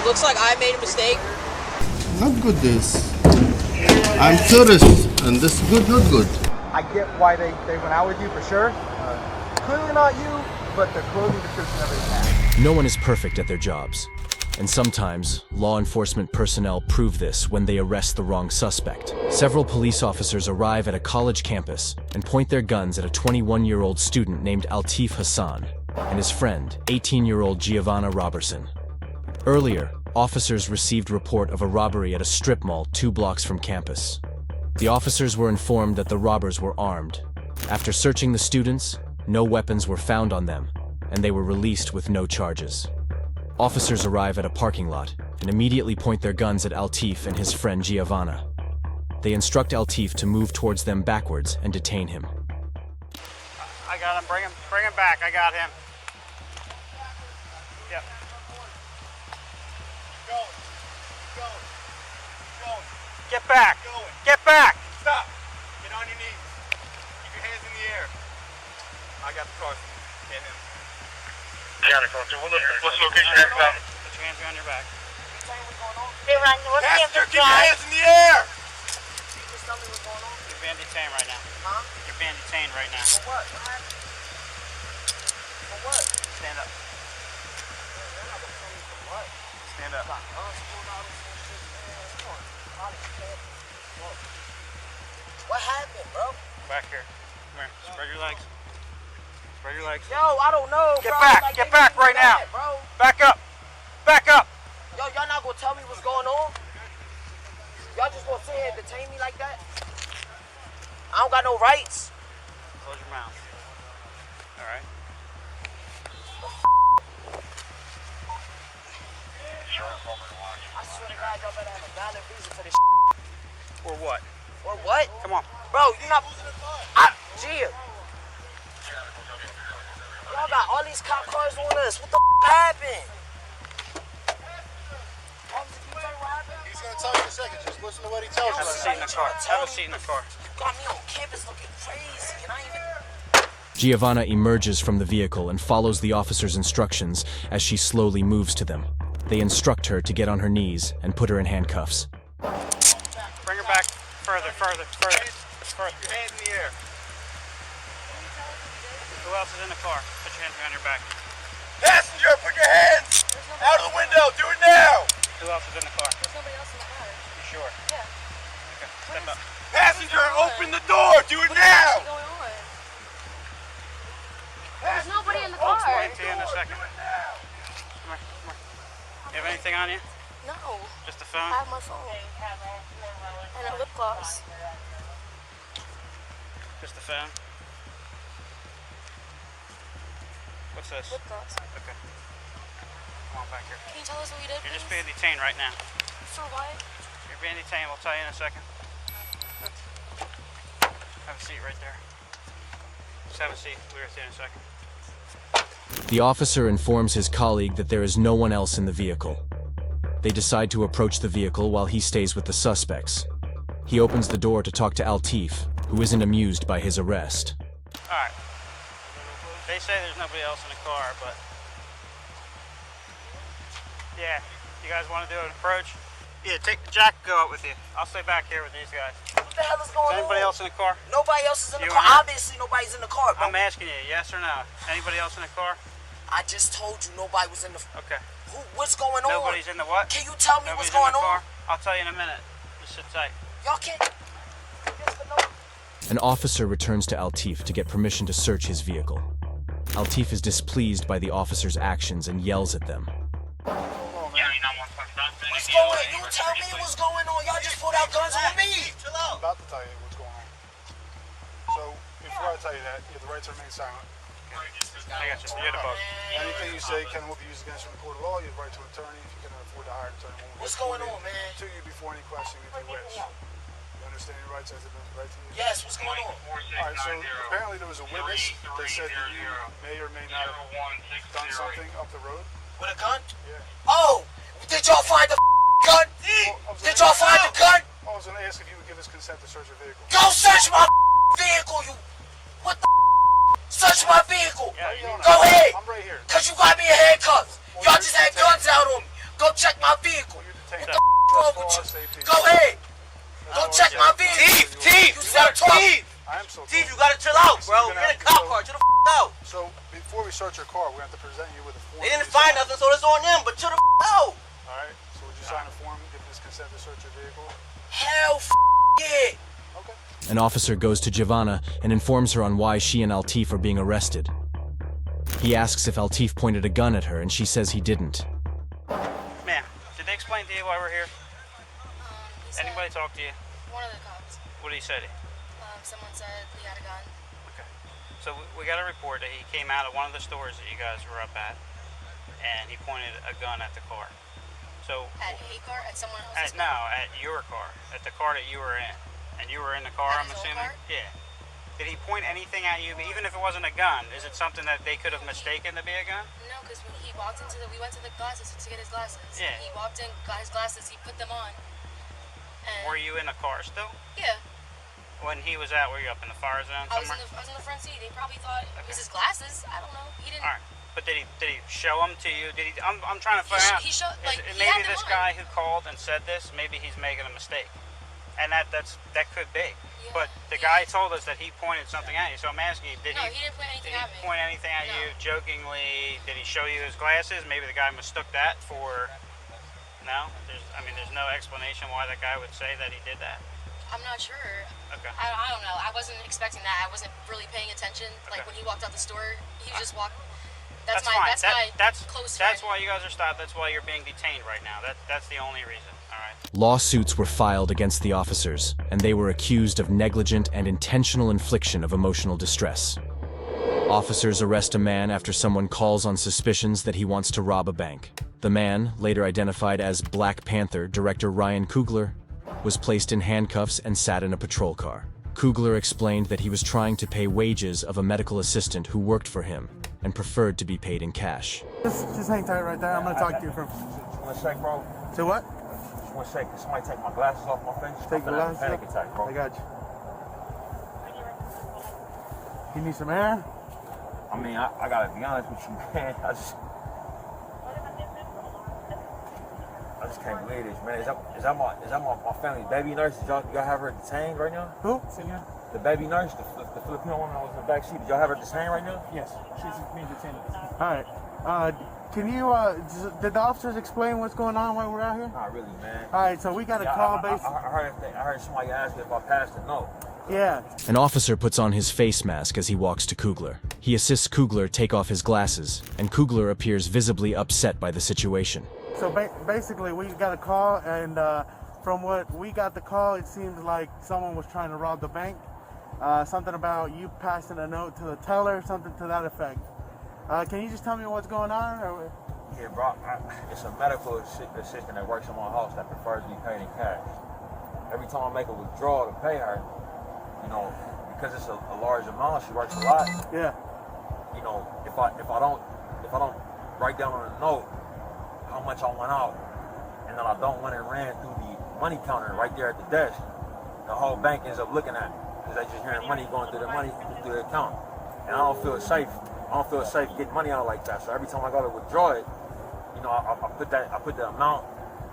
Looks like I made a mistake. Not good this. I'm tourist and this is good, not good. I get why they went out with you for sure. Clearly not you, but the clothing description of it is matched. No one is perfect at their jobs. And sometimes, law enforcement personnel prove this when they arrest the wrong suspect. Several police officers arrive at a college campus and point their guns at a 21-year-old student named Altif Hassan and his friend, 18-year-old Giovanna Robertson. Earlier, officers received report of a robbery at a strip mall 2 blocks from campus. The officers were informed that the robbers were armed. After searching the students, no weapons were found on them, and they were released with no charges. Officers arrive at a parking lot and immediately point their guns at Altif and his friend Giovanna. They instruct Altif to move towards them backwards and detain him. I got him. Bring him back. I got him. Yep. Going. Get back. Get back. Stop. Get on your knees. Keep your hands in the air. I got the car. Get him. What's the location? Put your hands behind your back. Passenger, keep your hands in the air. Just tell me what's going on. You're being detained right now. Huh? You're being detained right now. For what? What happened? For what? Stand up. You're not gonna tell me for what? Stand up. Got guns pulled out and shit. Man, come on. Whoa. What happened, bro? Back here. Come here. Spread your legs. Spread your legs. Yo, I don't know, Get bro. back. Like, Get they back need me right now. bad, bro. Back up. Back up. Yo, y'all not gonna tell me what's going on? Y'all just gonna sit here and detain me like that? I don't got no rights. Close your mouth. All right. I swear to God, y'all better have a valid reason for this Or what? Or what? Come on. Bro, you not... Gia. Y'all got all these cop cars on us. What the happened? Officer, can you tell me what happened? He's gonna tell you in a second, just listen to what he tells Have a you. seat in the car. Have a seat in the car. You got me on campus looking crazy, and I ain't even... Giovanna emerges from the vehicle and follows the officer's instructions as she slowly moves to them. They instruct her to get on her knees and put her in handcuffs. Bring her back further. Your hands in the air. Who else is in the car? Put your hands behind your back. Passenger, put your hands out of the window. Do it now. Who else is in the car? There's nobody else in the car. You sure? Yeah. Okay. Step up. Passenger, open the door. Do it now. What's going on? There's nobody in the car. Explain to you in a second. Come here. You have anything on you? No. Just a I phone? have my phone. And a lip gloss. Just a phone? What's this? Lip gloss. Okay. Come on back here. Can you tell us what you did, You're just please? being detained right now. For what? You're being detained. We'll tell you in a second. Have a seat right there. Just have a seat. We'll be with you in a second. The officer informs his colleague that there is no one else in the vehicle. They decide to approach the vehicle while he stays with the suspects. He opens the door to talk to Altif, who isn't amused by his arrest. Alright. They say there's nobody else in the car, but... Yeah. You guys want to do an approach? Yeah, take Jack, go out with you. I'll stay back here with these guys. What the hell is going Is anybody on? else in the car? Nobody else is in the You car. and her? Obviously, nobody's in the car, bro. I'm asking you, yes or no? Anybody else in the car? I just told you nobody was in the... Okay. What's going on? Nobody's in the what? Can you tell me Nobody's what's going in the car? on? I'll tell you in a minute. Just sit tight. Y'all can't... Yes or no? An officer returns to Altif to get permission to search his vehicle. Altif is displeased by the officer's actions and yells at them. What's going on? You tell me what's going on. Y'all just pulled out guns on me. Chill I'm out. about to tell you what's going on. So, before I tell you that, you have the right to remain silent. I got you. You're the boss. Anything you say can will be used against you in the court of law. You have the right to an attorney if you cannot afford to hire an attorney. What's going on, man? To you before any question if you wish. You understand your rights as it is right to you? Yes, what's going on? Alright, so apparently there was a witness that said that you may or may not have done something up the road. With a gun? Yeah. Oh! Did y'all find the gun? Did y'all find the gun? I was going to ask if you would give us consent to search your vehicle. Go search my vehicle, you... What the Search my vehicle. Yeah, Go ahead. I'm right here. Cause you got me in handcuffs. Y'all just had guns out on me. Go check my vehicle. You're detained. What the f wrong with you? Go ahead. Go check my vehicle. Chief, You gotta talk. I am so Chief, told. you gotta chill out, bro. You're Get gonna a cop have to car. Chill the f out. So before we search your car, we have to present you with a form. They didn't find nothing, so it's on them. But chill the f out. All right. So would you sign a form giving us consent to search your vehicle? Hell yeah. Okay. An officer goes to Giovanna and informs her on why she and Altif are being arrested. He asks if Altif pointed a gun at her, and she says he didn't. Ma'am, did they explain to you why we're here? He said, Anybody talk to you? one of the cops. What did he say to you? Someone said he had a gun. Okay. So we got a report that he came out of one of the stores that you guys were up at, and he pointed a gun at the car. So At a car? At someone else's no, at your car, at the car that you were in, and you were in the car. At I'm his own assuming. car? Yeah. Did he point anything at you, even if it wasn't a gun? Is it something that they could have mistaken to be a gun? No, because when he walked into we went to the glasses to get his glasses. Yeah. He walked in, got his glasses, he put them on. And Were you in the car still? yeah, When he was out, were you up in the fire zone I was somewhere? in the front seat. They probably thought it was his glasses. I don't know. He didn't. All right. But did he show them to you? Did he? I'm trying to He find out. he showed like he Maybe had them this on. guy who called and said this, maybe he's making a mistake, and that could be. Yeah, But the guy told us that he pointed something at you. So I'm asking you, did No, he? he didn't point anything Did he at me. point anything at No. you jokingly? Did he show you his glasses? Maybe the guy mistook that for. No, there's no explanation why that guy would say that he did that. I'm not sure. Okay. I don't know. I wasn't expecting that. I wasn't really paying attention. Like Okay. when he walked out the store, he just walked. That's my fine. that's my close friend. That's why you guys are stopped. That's why you're being detained right now. That's the only reason. All right. Lawsuits were filed against the officers, and they were accused of negligent and intentional infliction of emotional distress. Officers arrest a man after someone calls on suspicions that he wants to rob a bank. The man, later identified as Black Panther director Ryan Coogler, was placed in handcuffs and sat in a patrol car. Coogler explained that he was trying to pay wages of a medical assistant who worked for him and preferred to be paid in cash. Just hang tight right there. I'm gonna talk to you for. One sec, bro. Say what? Just one sec. Can somebody take my glasses off my face? Take the glasses Panic off? attack, bro. I got you. You need some air? I mean, I gotta be honest with you, man. I just can't believe this, man. Is that my family's baby nurse? Did y'all have her detained right now? Who? The baby nurse, the Filipino woman that was in the back seat. Did y'all have her detained right now? Yes, she's being detained. All right. Can you? Did the officers explain what's going on while we're out here? Not really, man. All right. So we got a Yeah, call I heard somebody ask me if I passed the note. Yeah. An officer puts on his face mask as he walks to Coogler. He assists Coogler take off his glasses, and Coogler appears visibly upset by the situation. So basically, we got a call, and from what we got the call, it seemed like someone was trying to rob the bank. Something about you passing a note to the teller, something to that effect. Can you just tell me what's going on? Or? Yeah, bro. It's a medical assistant that works in my house that prefers to be paid in cash. Every time I make a withdrawal to pay her, you know, because it's a large amount, she works a lot. Yeah. You know, if I don't write down on a note how much I went out, and then I don't want it ran through the money counter right there at the desk, the whole bank ends up looking at me because they just hearing money going through the account, and I don't feel safe. I don't feel safe getting money out like that. So every time I go to withdraw it, you know, I put the amount,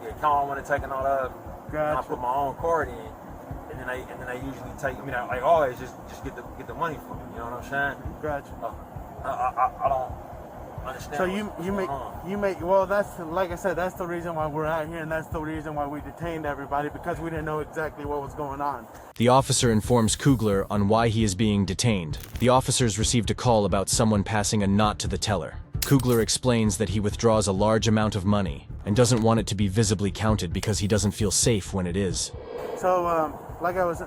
the account I want to take it out of, and I put my own card in, and then they usually take. I mean, like always, just get the money from me. You know what I'm saying? Gotcha. I don't understand. So you make well. That's like I said. That's the reason why we're out here, and that's the reason why we detained everybody, because we didn't know exactly what was going on. The officer informs Coogler on why he is being detained. The officers received a call about someone passing a knot to the teller. Coogler explains that he withdraws a large amount of money and doesn't want it to be visibly counted because he doesn't feel safe when it is. So, like I was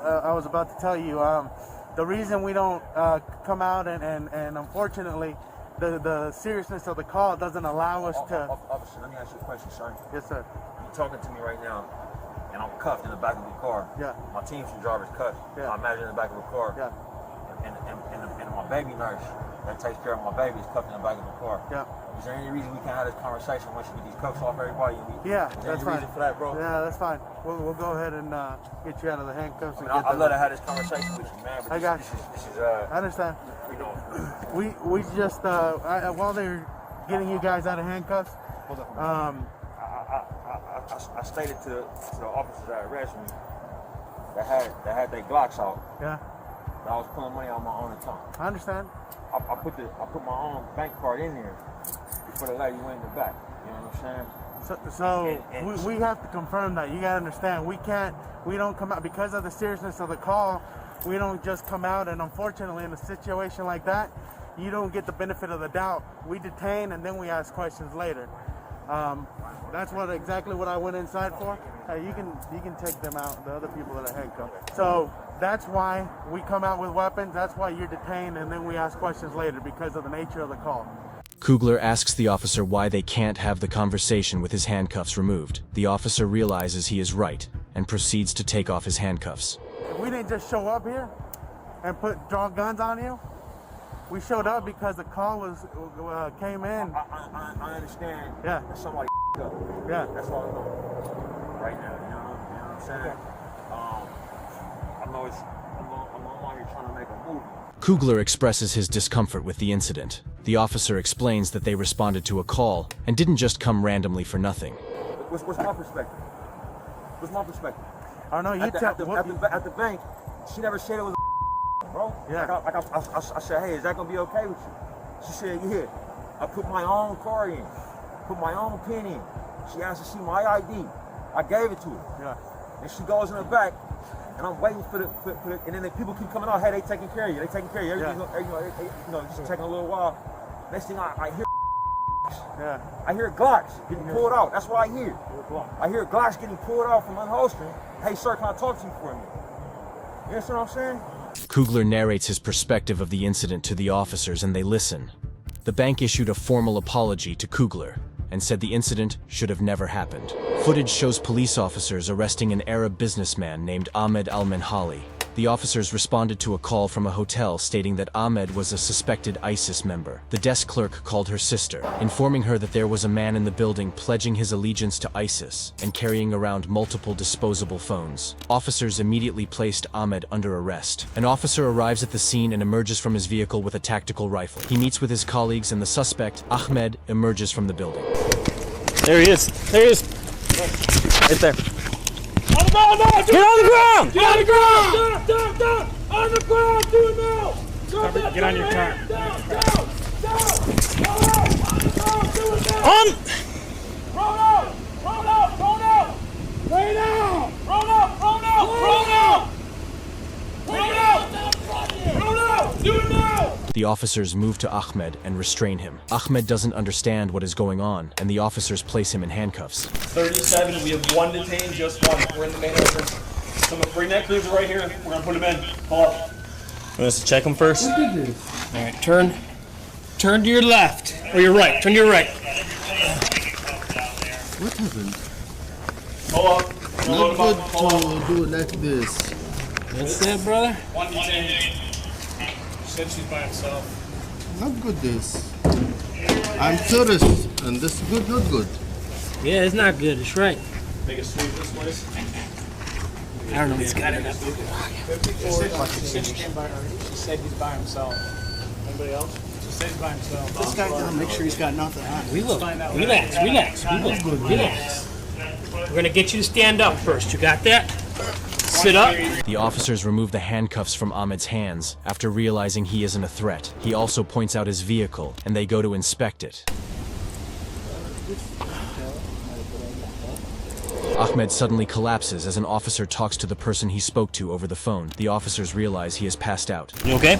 about to tell you, the reason we don't come out and unfortunately, the seriousness of the call doesn't allow us to. Officer, let me ask you a question, sir. Yes, sir. You're talking to me right now, and I'm cuffed in the back of the car. Yeah. My team's driver's cuffed. Yeah. I imagine in the back of the car. Yeah. And my baby nurse that takes care of my baby is cuffed in the back of the car. Yeah. Is there any reason we can't have this conversation once you get these cuffs off everybody? Yeah, is that's there any fine. reason for that, bro? Yeah, that's fine. We'll go ahead and get you out of the handcuffs. I mean, I'd love to have this conversation with you, man. But I got this is I understand. you know. We just while they're getting you guys out of handcuffs, I I stated to the officers that arrested me that had their Glocks out. Yeah. That I was pulling money out of my own account. I understand. I put my own bank card in there before the lady went in the back. You know what I'm saying? So we have to confirm that. You gotta understand, we don't come out because of the seriousness of the call. We don't just come out, and unfortunately, in a situation like that, you don't get the benefit of the doubt. We detain and then we ask questions later. That's exactly what I went inside for. Hey, you can take them out, the other people that are handcuffed. So that's why we come out with weapons. That's why you're detained, and then we ask questions later because of the nature of the call. Kugler asks the officer why they can't have the conversation with his handcuffs removed. The officer realizes he is right and proceeds to take off his handcuffs. We didn't just show up here and draw guns on you. We showed up because the call came in. I understand. Yeah. That somebody up. Yeah. That's all I know right now. You know what I'm saying? I know I'm out here trying to make a movie. Kugler expresses his discomfort with the incident. The officer explains that they responded to a call and didn't just come randomly for nothing. What's my perspective? What's my perspective? I know you At the bank, she never said it was bro. Yeah. I said, hey, is that gonna be okay with you? She said, yeah. I put my own card in, put my own pin in. She asked to see my ID. I gave it to her. Yeah. And she goes in the back, and I'm waiting for the and then the people keep coming out. Hey, they taking care of you. They taking care of you. Everything's just taking a little while. Next thing I hear. Yeah. I hear Glocks getting pulled out. That's what I hear. I hear Glocks getting pulled out from unholstering. Hey, sir, can I talk to you for a minute? You understand what I'm saying? Kugler narrates his perspective of the incident to the officers and they listen. The bank issued a formal apology to Kugler and said the incident should have never happened. Footage shows police officers arresting an Arab businessman named Ahmed Al-Minhali. The officers responded to a call from a hotel stating that Ahmed was a suspected ISIS member. The desk clerk called her sister, informing her that there was a man in the building pledging his allegiance to ISIS and carrying around multiple disposable phones. Officers immediately placed Ahmed under arrest. An officer arrives at the scene and emerges from his vehicle with a tactical rifle. He meets with his colleagues and the suspect, Ahmed, emerges from the building. There he is. There he is. Right there. On the ground, no! Get on the ground! Get on the ground! Down! On the ground! Do it now! Get on your car. Down! On! Roll out! Lay down! Roll out! Do it now! The officers move to Ahmed and restrain him. Ahmed doesn't understand what is going on, and the officers place him in handcuffs. 37, we have one detained, just one. We're in the main entrance. So I'm gonna bring that cruiser right here. We're gonna put him in. Pull up. Want us to check him first? All right, turn to your left, or your right. Turn to your right. What happened? Pull up. Not good to do like this. That's it, brother. One detained. Said she's by herself. Not good this. I'm tourist, and this is good, not good. Yeah, it's not good. It's right. Take a sweep this place. I don't know. He's got it up. She said he's by himself. Anybody else? She said he's by himself. This guy gotta make sure he's got nothing on. We will. Relax. We will. Relax. We're gonna get you to stand up first. You got that? Sit up. The officers remove the handcuffs from Ahmed's hands after realizing he isn't a threat. He also points out his vehicle, and they go to inspect it. Ahmed suddenly collapses as an officer talks to the person he spoke to over the phone. The officers realize he is passed out. You okay?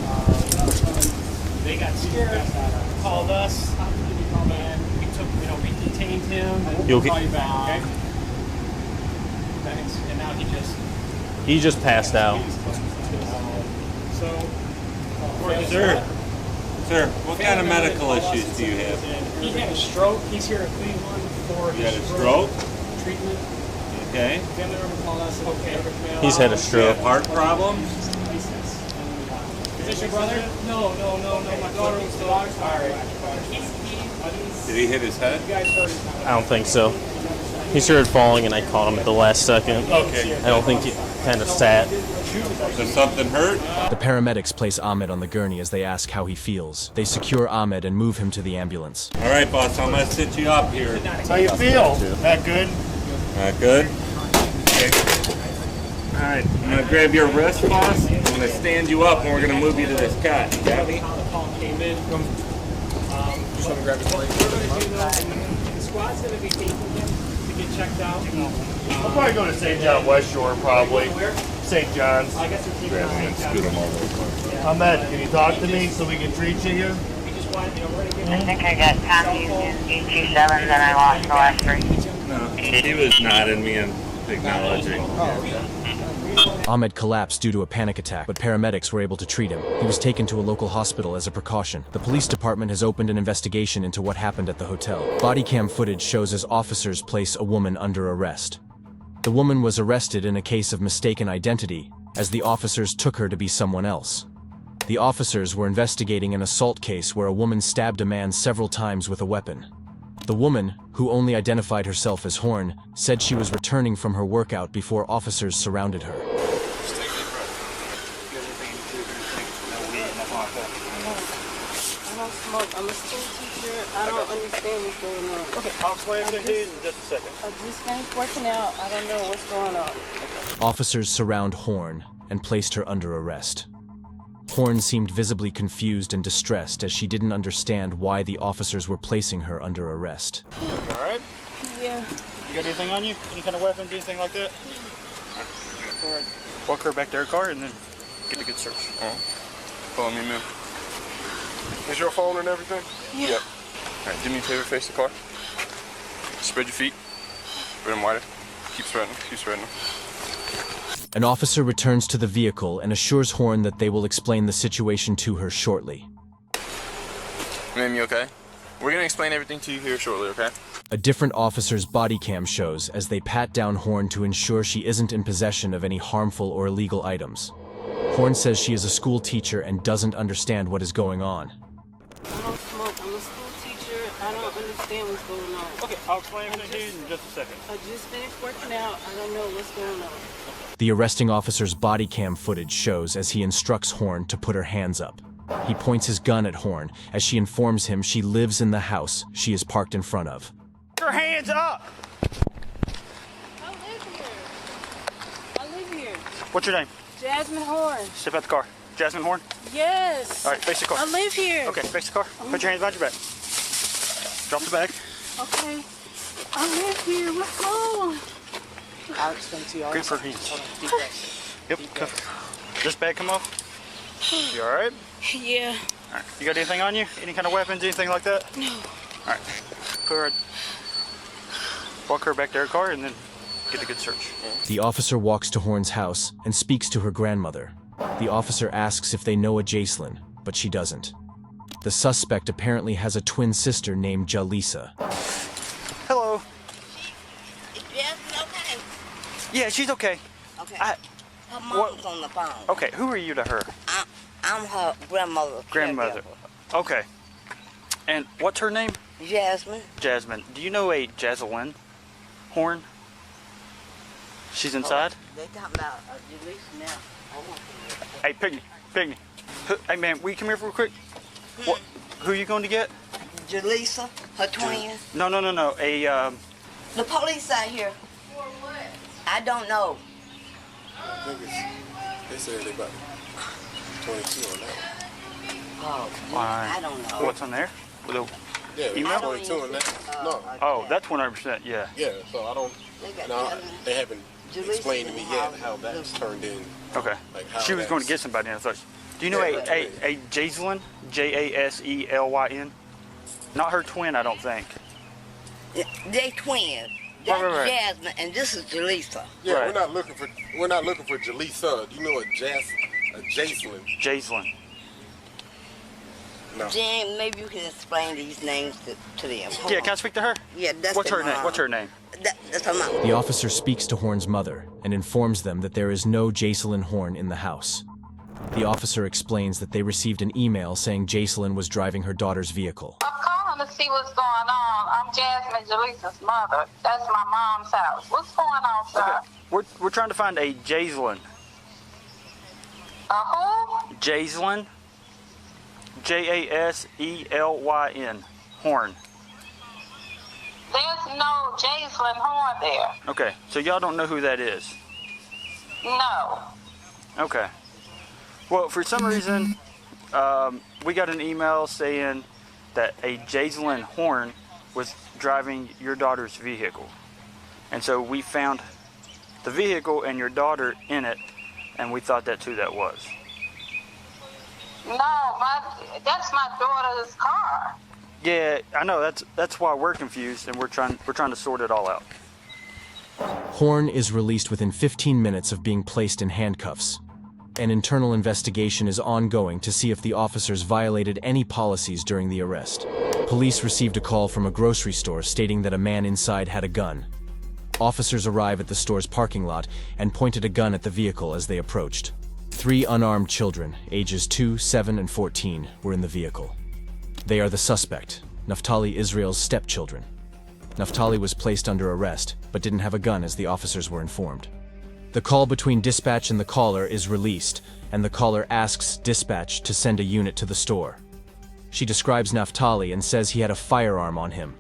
They got scared, called us, and we detained him. You okay? Call you back, okay? Thanks. And now He just passed out. Sir, what kind of medical issues do you have? He had a stroke. He's here at Cleveland for You had a stroke? treatment. Okay. Family member called us. Okay. He's had a Do you stroke. have heart problems? Is this your brother? No. My daughter was still out. Did he hit his head? You guys heard him. I don't think so. He started falling and I caught him at the last second. Okay. I don't think he kind of sat. Does something hurt? The paramedics place Ahmed on the gurney as they ask how he feels. They secure Ahmed and move him to the ambulance. All right, boss, I'm going to sit you up here. How you feel? That good? Good? Okay. Alright, I'm gonna grab your wrist, boss. I'm gonna stand you up and we're gonna move you to this cot. You got me? Just want to grab his plate. The squad's going to be taking him to get checked out. I'll probably go to St. John West Shore, probably. St. John's. I guess it's Grab me and scoot him over. Ahmed, can you talk to me so we can treat you here? I think I got Tommy in 227 and I lost the last three. No, he was nodding me and acknowledging. Ahmed collapsed due to a panic attack, but paramedics were able to treat him. He was taken to a local hospital as a precaution. The police department has opened an investigation into what happened at the hotel. Body cam footage shows as officers place a woman under arrest. The woman was arrested in a case of mistaken identity, as the officers took her to be someone else. The officers were investigating an assault case where a woman stabbed a man several times with a weapon. The woman, who only identified herself as Horn, said she was returning from her workout before officers surrounded her. I don't smoke. I'm a school teacher. I don't understand what's going on. Okay, I'll explain everything to you in just a second. I just finished working out. I don't know what's going on. Officers surround Horn and placed her under arrest. Horn seemed visibly confused and distressed as she didn't understand why the officers were placing her under arrest. All right? Yeah. You got anything on you? Any kind of weapons, anything like that? All right. Walk her back to her car and then get a good search. Follow me, man. Is your phone and everything? Yeah. Yep. All right, do me a favor, face the car. Spread your feet. Spread them wider. Keep spreading them. Keep spreading them. An officer returns to the vehicle and assures Horn that they will explain the situation to her shortly. Ma'am, you okay? We're gonna explain everything to you here shortly, okay? A different officer's body cam shows as they pat down Horn to ensure she isn't in possession of any harmful or illegal items. Horn says she is a school teacher and doesn't understand what is going on. I don't smoke. I'm a school teacher. I don't understand what's going on. Okay, I'll explain everything to you in just a second. I just finished working out. I don't know what's going on. The arresting officer's body cam footage shows as he instructs Horn to put her hands up. He points his gun at Horn as she informs him she lives in the house she is parked in front of. Your hands up! I live here. I live here. What's your name? Jasmine Horn. Step out the car. Jasmine Horn? Yes. All right, face the car. I live here. Okay, face the car. Put your hands behind your back. Drop the bag. Okay. I live here. What's wrong? I'll explain to you all. Grip her hands. Yep. This bag come off? You all right? Yeah. All right. You got anything on you? Any kind of weapons, anything like that? No. All right. Put her, walk her back to her car and then get a good search. The officer walks to Horn's house and speaks to her grandmother. The officer asks if they know a Jacelyn, but she doesn't. The suspect apparently has a twin sister named Jalisa. Hello. Is Jasmine okay? Yeah, she's okay. Okay. Her mom's on the phone. Okay, who are you to her? I'm her grandmother. Grandmother. Okay. And what's her name? Jasmine. Jasmine. Do you know a Jacelyn Horn? She's inside? They talking about Jalisa now. Hey, Pygmy. Hey, man, will you come here real quick? What? Who are you going to get? Jalisa, her twin. No. The police out here. For what? I don't know. I think they said they about 22 on that one. Oh, Fine. I don't know. What's on there? Yeah, they email? 22 on that. No. Oh, that's 100%, yeah. Yeah, so I don't. No, they haven't explained to me yet how that's turned in. Okay. Like how She was going to get somebody, and I thought, do you know a Jacelyn? Jaselyn? Not her twin, I don't think. They twins. That's Right. Jasmine, and this is Jalisa. Yeah, Right. we're not looking for Jalisa. Do you know a Jacelyn? Jacelyn. No. Jen, maybe you can explain these names to them. Hold Yeah, on. can I speak to her? Yeah, that's What's their her name? mom. What's her name? That's her mom. The officer speaks to Horn's mother and informs them that there is no Jacelyn Horn in the house. The officer explains that they received an email saying Jacelyn was driving her daughter's vehicle. I'm calling to see what's going on. I'm Jasmine Jaleesa's mother. That's my mom's house. What's going on, sir? Okay. We're trying to find a Jacelyn. Who? Jacelyn. Jaselyn. Horn. There's no Jason Horn there. Okay, so y'all don't know who that is? No. Okay. Well, for some reason, we got an email saying that a Jason Horn was driving your daughter's vehicle. And so we found the vehicle and your daughter in it, and we thought that's who that was. No, that's my daughter's car. Yeah, I know. That's why we're confused, and we're trying to sort it all out. Horn is released within 15 minutes of being placed in handcuffs. An internal investigation is ongoing to see if the officers violated any policies during the arrest. Police received a call from a grocery store stating that a man inside had a gun. Officers arrive at the store's parking lot and pointed a gun at the vehicle as they approached. 3 unarmed children, ages 2, 7, and 14, were in the vehicle. They are the suspect, Naftali Israel's stepchildren. Naftali was placed under arrest, but didn't have a gun as the officers were informed. The call between dispatch and the caller is released, and the caller asks dispatch to send a unit to the store. She describes Naftali and says he had a firearm on him.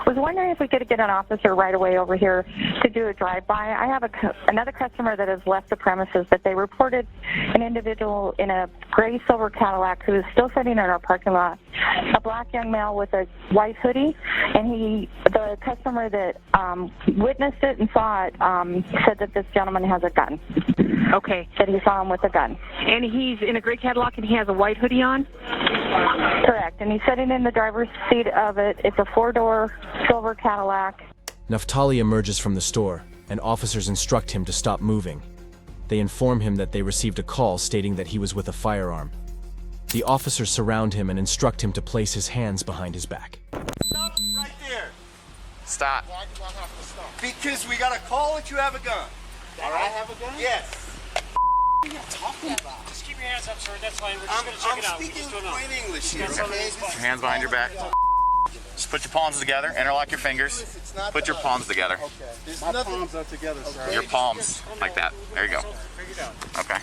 Was wondering if we could get an officer right away over here to do a drive-by. I have another customer that has left the premises, but they reported an individual in a gray silver Cadillac who is still sitting in our parking lot, a black young male with a white hoodie, and the customer that witnessed it and saw it said that this gentleman has a gun. Okay. That he saw him with a gun. And he's in a gray Cadillac and he has a white hoodie on? Correct, and he's sitting in the driver's seat of it. It's a 4-door silver Cadillac. Naftali emerges from the store, and officers instruct him to stop moving. They inform him that they received a call stating that he was with a firearm. The officers surround him and instruct him to place his hands behind his back. Stop right there. Stop. Why do I have to stop? Because we got a call that you have a gun. That I have a gun? Yes. What are you talking about? Just keep your hands up, sir. That's fine. We're just going to check it out. I'm speaking plain English here, okay? Put your hands behind your back. Just put your palms together. Interlock your fingers. Put your palms together. Okay. My palms are together, sir. Your palms, like that. There you go. Okay.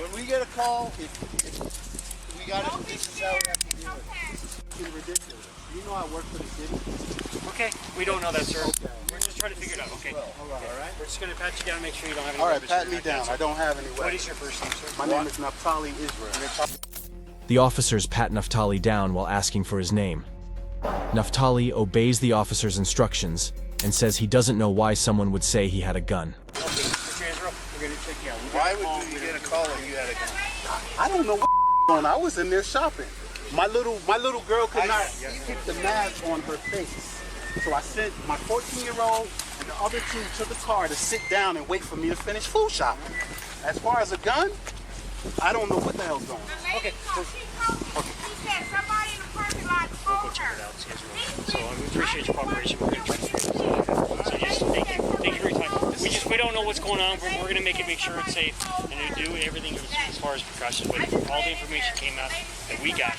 When we get a call, if we got it, this is how we have to do it. It's ridiculous. You know I work for the city. Okay, we don't know that, sir. Okay. We're just trying to figure it out, okay? All right. We're just going to pat you down and make sure you don't have any All right, weapons. pat me down. I don't have any weapons. What is your first name, sir? My name is Naftali Israel. The officers pat Naftali down while asking for his name. Naftali obeys the officers' instructions and says he doesn't know why someone would say he had a gun. Okay, Mr. Israel, we're going to check you out. Why would you get a call that you had a gun? I don't know what's going on. I was in there shopping. My little girl could not keep the mask on her face. So I sent my 14-year-old and the other 2 to the car to sit down and wait for me to finish food shopping. As far as a gun, I don't know what the hell's going on. Okay. We'll go check it out, Israel. So we appreciate your cooperation. We're going to try to figure this out. So just thank you. Thank you for your time. We don't know what's going on. We're going to make sure it's safe and we do everything as far as precautions. But all the information came out that we got.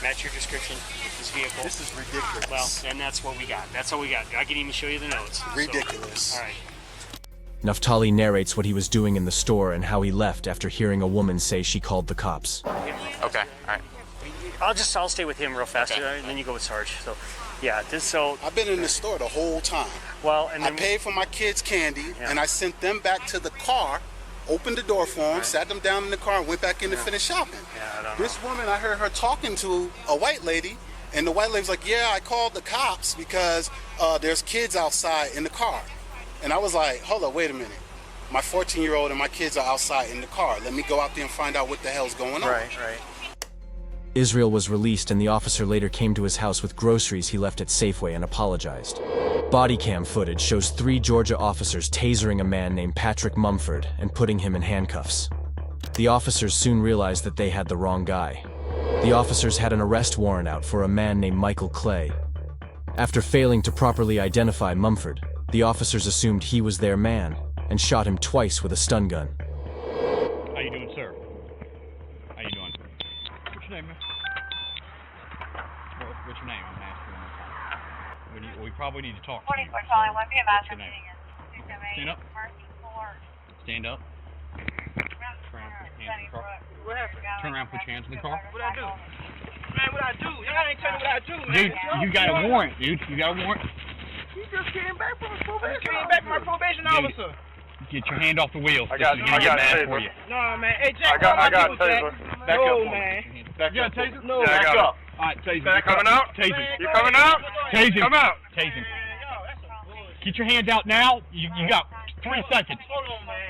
Match your description of this vehicle. This is ridiculous. Well, and that's what we got. That's all we got. I can even show you the notes. Ridiculous. So, all right. Naftali narrates what he was doing in the store and how he left after hearing a woman say she called the cops. Okay, all right. I'll stay with him real fast, and then you go with Sarge. So, yeah, I've been in the store the whole time. Well, and then I paid for my kids' candy, and I sent them back to the car, opened the door for them, sat them down in the car, and went back in to finish shopping. Yeah, I don't know. This woman, I heard her talking to a white lady, and the white lady's like, yeah, I called the cops because there's kids outside in the car. And I was like, hold up, wait a minute. My 14-year-old and my kids are outside in the car. Let me go out there and find out what the hell's going on. Right. Israel was released and the officer later came to his house with groceries he left at Safeway and apologized. Body cam footage shows 3 Georgia officers tasering a man named Patrick Mumford and putting him in handcuffs. The officers soon realized that they had the wrong guy. The officers had an arrest warrant out for a man named Michael Clay. After failing to properly identify Mumford, the officers assumed he was their man and shot him twice with a stun gun. How you doing, sir? How you doing? What's your name, man? What's your name? I'm asking. We probably need to talk to you. What's your name? Stand up. Stand up. What happened? Turn around, put your hands in the car. What I do? Man, what I do? Y'all ain't telling me what I do, man. Dude, you got a warrant, dude. You got a warrant. He just came back from his probation. Came back from my probation officer. Get your hand off the wheel. I got taser. No, man. Hey, Jack, I got taser. Back up, man. You got taser? No, back up. All right, taser. You coming out? Taser. You coming out? Taser. Come out. Taser. Get your hands out now. You got 3 seconds.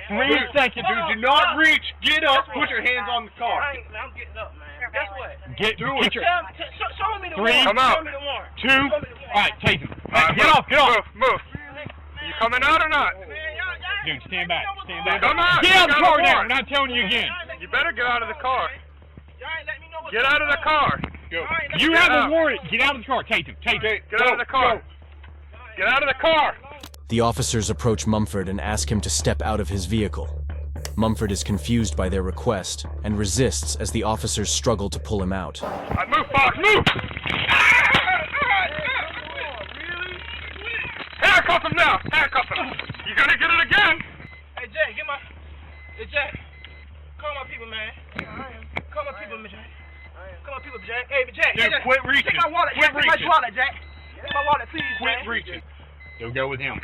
3 seconds. Dude, do not reach. Get up. Put your hands on the car. I'm getting up, man. Guess what? Get your Show me the 3, warrant. Come out. Show me the warrant. 2. All right, taser. Get off. Move. You coming out or not? Dude, stand back. Stand back. Come out. Get out of the car now. I'm not telling you again. You better get out of the car. Get out of the car. Go. You have a warrant. Get out of the car. Taser. Taser. Get out of the car. Get out of the car. The officers approach Mumford and ask him to step out of his vehicle. Mumford is confused by their request and resists as the officers struggle to pull him out. Move, Fox, move! Handcuff him now! Handcuff him! You're gonna get it again! Hey, Jack, Hey, Jack. Call my people, man. Call my people, man. Call my people, Jack. Hey, Jack. Dude, quit reaching. Take my wallet. Quit Take my reaching. wallet, Jack. Take my wallet, please, Quit man. reaching. You'll go with him.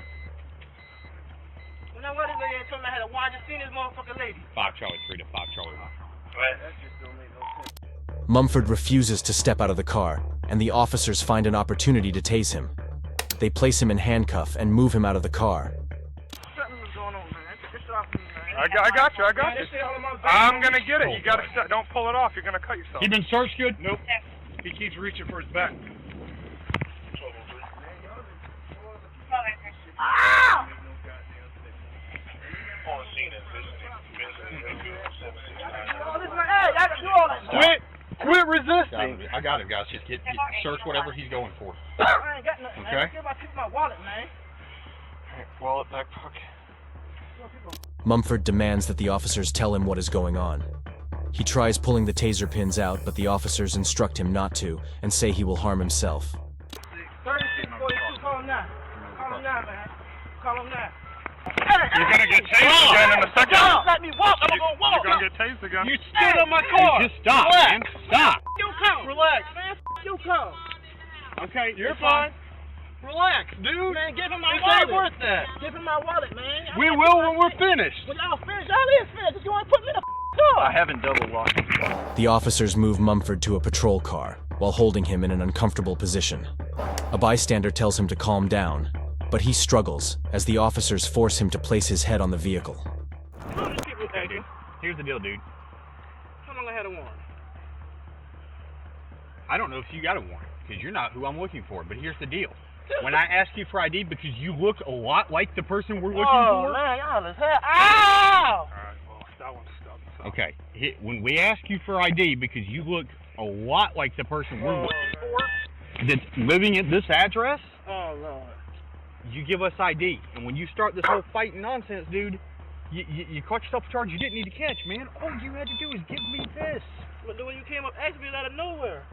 When I went in there and told me I had a warrant, I just seen this motherfucking lady. 5 Charlie 3 to 5 Charlie 1. That just don't make no sense. Mumford refuses to step out of the car, and the officers find an opportunity to tase him. They place him in handcuff and move him out of the car. Something was going on, man. Get this off me, man. I got you. I'm gonna get it. You gotta don't pull it off. You're gonna cut yourself. He been searched good? Nope. He keeps reaching for his back. Ah! Quit resisting. I got it, guys. Just get search whatever he's going for. I ain't got nothing, Okay. man. Give my wallet, man. Wallet, back pocket. Mumford demands that the officers tell him what is going on. He tries pulling the taser pins out, but the officers instruct him not to and say he will harm himself. 3642, call him now. Call him now, man. Call him now. You're gonna get tased again in a second. Don't let me walk. I'm gonna walk. You're gonna get tased again. You stood on my car. Hey, just stop, Relax. man. Stop. You come. Relax, man. You come. Okay, You're fine. Relax, Dude, man. Give him my this wallet. ain't worth that. Give him my wallet, man. We will when we're finished. When y'all finished, y'all is finished. Just go and put me in the door. I haven't double locked. The officers move Mumford to a patrol car while holding him in an uncomfortable position. A bystander tells him to calm down, but he struggles as the officers force him to place his head on the vehicle. Okay, dude. Here's the deal, dude. How long I had a warrant? I don't know if you got a warrant, because you're not who I'm looking for, but here's the deal. When I ask you for ID because you look a lot like the person we're looking for. Oh, man, y'all is hell. Ow! Alright, well, that one's stuck. Okay, when we ask you for ID because you look a lot like the person we're looking for that's living at this address, Oh, Lord. you give us ID. And when you start this whole fighting nonsense, dude, you caught yourself a charge you didn't need to catch, man. All you had to do is give me this. But the way you came up, asked me out of nowhere.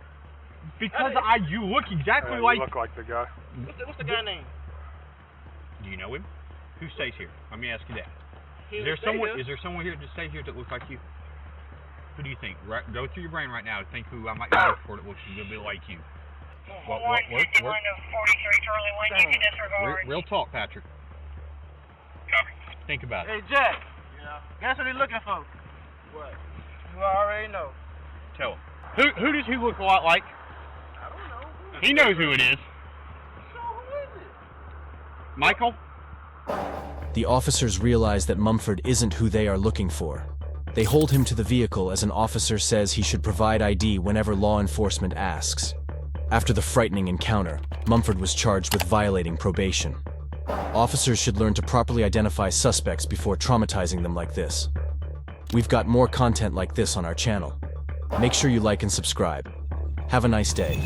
Because you look exactly You like... look like the guy. What's the guy name? Do you know him? Who stays here? Let me ask you that. He Is there stay someone? here. Is there someone here to stay here that looks like you? Who do you think? Go through your brain right now. Think who I might look for that looks a little bit like you. What? 151 to 43 Charlie 1, you can disregard. Real talk, Patrick. Think about it. Hey, Jack. Yeah. Guess what he's looking for? What? You already know. Tell him. Who does he look a lot like? I don't know. He knows who it is. So who is it? Michael? The officers realize that Mumford isn't who they are looking for. They hold him to the vehicle as an officer says he should provide ID whenever law enforcement asks. After the frightening encounter, Mumford was charged with violating probation. Officers should learn to properly identify suspects before traumatizing them like this. We've got more content like this on our channel. Make sure you like and subscribe. Have a nice day.